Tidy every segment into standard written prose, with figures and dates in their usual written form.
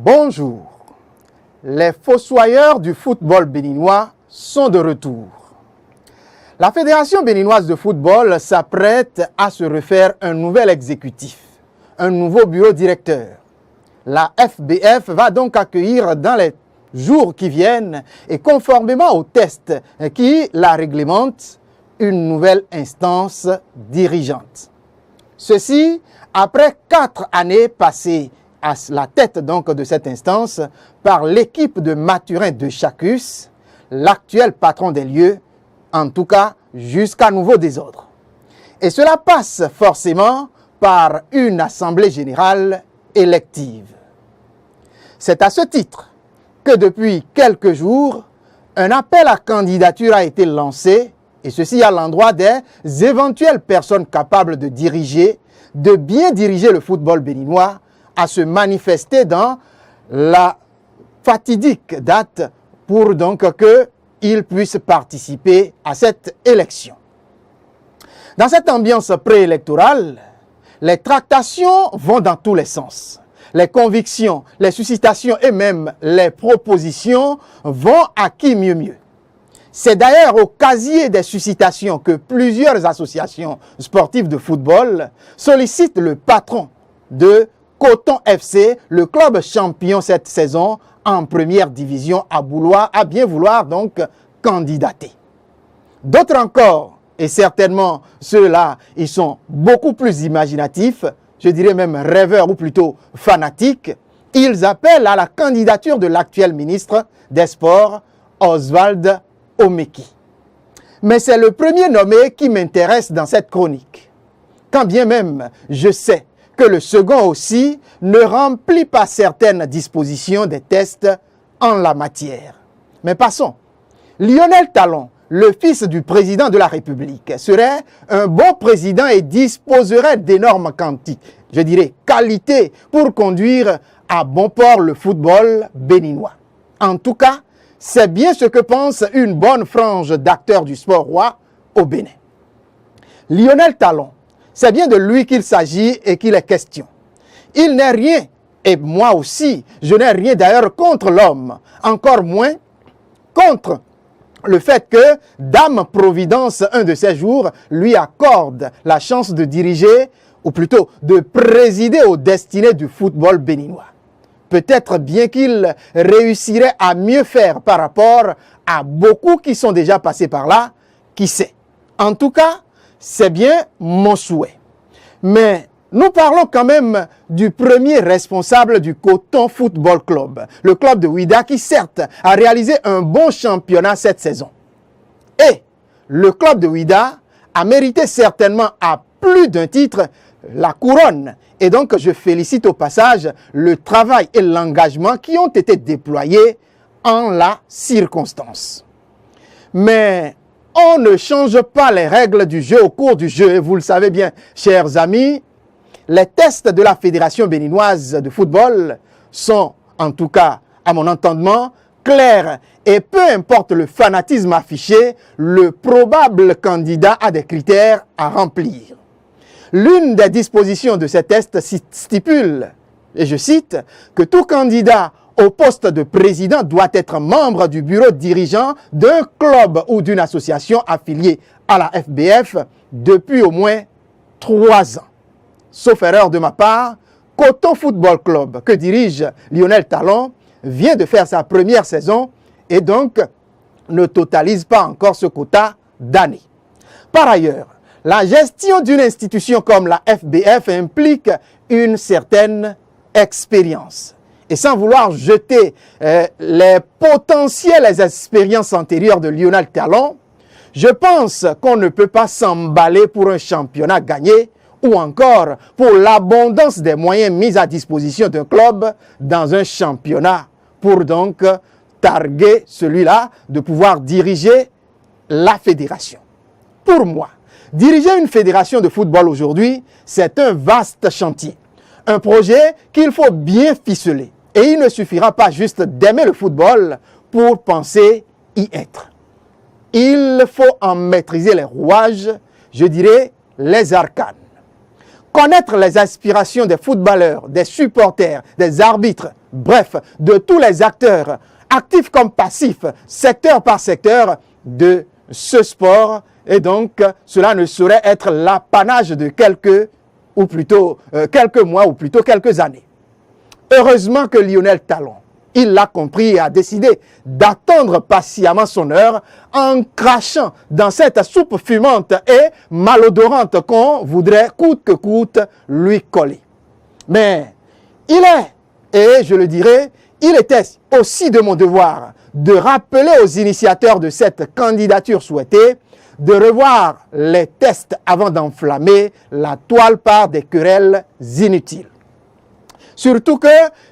Bonjour. Les fossoyeurs du football béninois sont de retour. La Fédération béninoise de football s'apprête à se refaire un nouvel exécutif, un nouveau bureau directeur. La FBF va donc accueillir dans les jours qui viennent et conformément aux tests qui la réglementent, une nouvelle instance dirigeante. Ceci après 4 années passées à la tête donc de cette instance par l'équipe de Mathurin de Chacus, l'actuel patron des lieux, en tout cas jusqu'à nouveau désordre. Et cela passe forcément par une assemblée générale élective. C'est à ce titre que depuis quelques jours, un appel à candidature a été lancé, et ceci à l'endroit des éventuelles personnes capables de bien diriger le football béninois, à se manifester dans la fatidique date pour donc qu'ils puissent participer à cette élection. Dans cette ambiance préélectorale, les tractations vont dans tous les sens. Les convictions, les suscitations et même les propositions vont à qui mieux mieux. C'est d'ailleurs au casier des suscitations que plusieurs associations sportives de football sollicitent le patron de Coton FC, le club champion cette saison en première division, à bien vouloir donc candidater. D'autres encore, et certainement ceux-là, ils sont beaucoup plus imaginatifs, je dirais même rêveurs ou plutôt fanatiques, ils appellent à la candidature de l'actuel ministre des Sports, Oswald Omeki. Mais c'est le premier nommé qui m'intéresse dans cette chronique. Quand bien même je sais que le second aussi ne remplit pas certaines dispositions des tests en la matière. Mais passons. Lionel Talon, le fils du président de la République, serait un bon président et disposerait d'énormes qualités pour conduire à bon port le football béninois. En tout cas, c'est bien ce que pense une bonne frange d'acteurs du sport roi au Bénin. Lionel Talon, c'est bien de lui qu'il s'agit et qu'il est question. Il n'est rien, et moi aussi, je n'ai rien d'ailleurs contre l'homme, encore moins contre le fait que Dame Providence, un de ces jours, lui accorde la chance de diriger, ou plutôt de présider aux destinées du football béninois. Peut-être bien qu'il réussirait à mieux faire par rapport à beaucoup qui sont déjà passés par là, qui sait. En tout cas, c'est bien mon souhait. Mais nous parlons quand même du premier responsable du Coton Football Club, le club de Ouidah qui certes a réalisé un bon championnat cette saison. Et le club de Ouidah a mérité certainement à plus d'un titre la couronne. Et donc je félicite au passage le travail et l'engagement qui ont été déployés en la circonstance. Mais on ne change pas les règles du jeu au cours du jeu. Et vous le savez bien, chers amis, les tests de la Fédération béninoise de football sont, en tout cas à mon entendement, clairs. Et peu importe le fanatisme affiché, le probable candidat a des critères à remplir. L'une des dispositions de ces tests stipule, et je cite, que tout candidat au poste de président doit être membre du bureau dirigeant d'un club ou d'une association affiliée à la FBF depuis au moins 3 ans. Sauf erreur de ma part, Coton Football Club, que dirige Lionel Talon, vient de faire sa première saison et donc ne totalise pas encore ce quota d'année. Par ailleurs, la gestion d'une institution comme la FBF implique une certaine expérience. Et sans vouloir jeter les potentielles expériences antérieures de Lionel Talon, je pense qu'on ne peut pas s'emballer pour un championnat gagné ou encore pour l'abondance des moyens mis à disposition d'un club dans un championnat pour donc targuer celui-là de pouvoir diriger la fédération. Pour moi, diriger une fédération de football aujourd'hui, c'est un vaste chantier. Un projet qu'il faut bien ficeler. Et il ne suffira pas juste d'aimer le football pour penser y être. Il faut en maîtriser les rouages, je dirais les arcanes. connaître les aspirations des footballeurs, des supporters, des arbitres, bref, de tous les acteurs, actifs comme passifs, secteur par secteur, de ce sport. Et donc, cela ne saurait être l'apanage de quelques mois ou plutôt quelques années. Heureusement que Lionel Talon, il l'a compris et a décidé d'attendre patiemment son heure en crachant dans cette soupe fumante et malodorante qu'on voudrait coûte que coûte lui coller. Mais il est, et je le dirais, il était aussi de mon devoir de rappeler aux initiateurs de cette candidature souhaitée de revoir les tests avant d'enflammer la toile par des querelles inutiles. Surtout que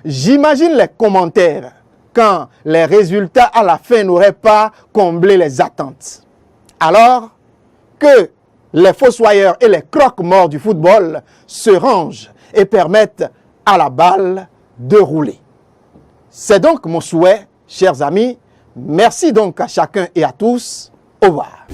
j'imagine les commentaires quand les résultats à la fin n'auraient pas comblé les attentes. Alors que les fossoyeurs et les croque-morts du football se rangent et permettent à la balle de rouler. C'est donc mon souhait, chers amis. Merci donc à chacun et à tous. Au revoir.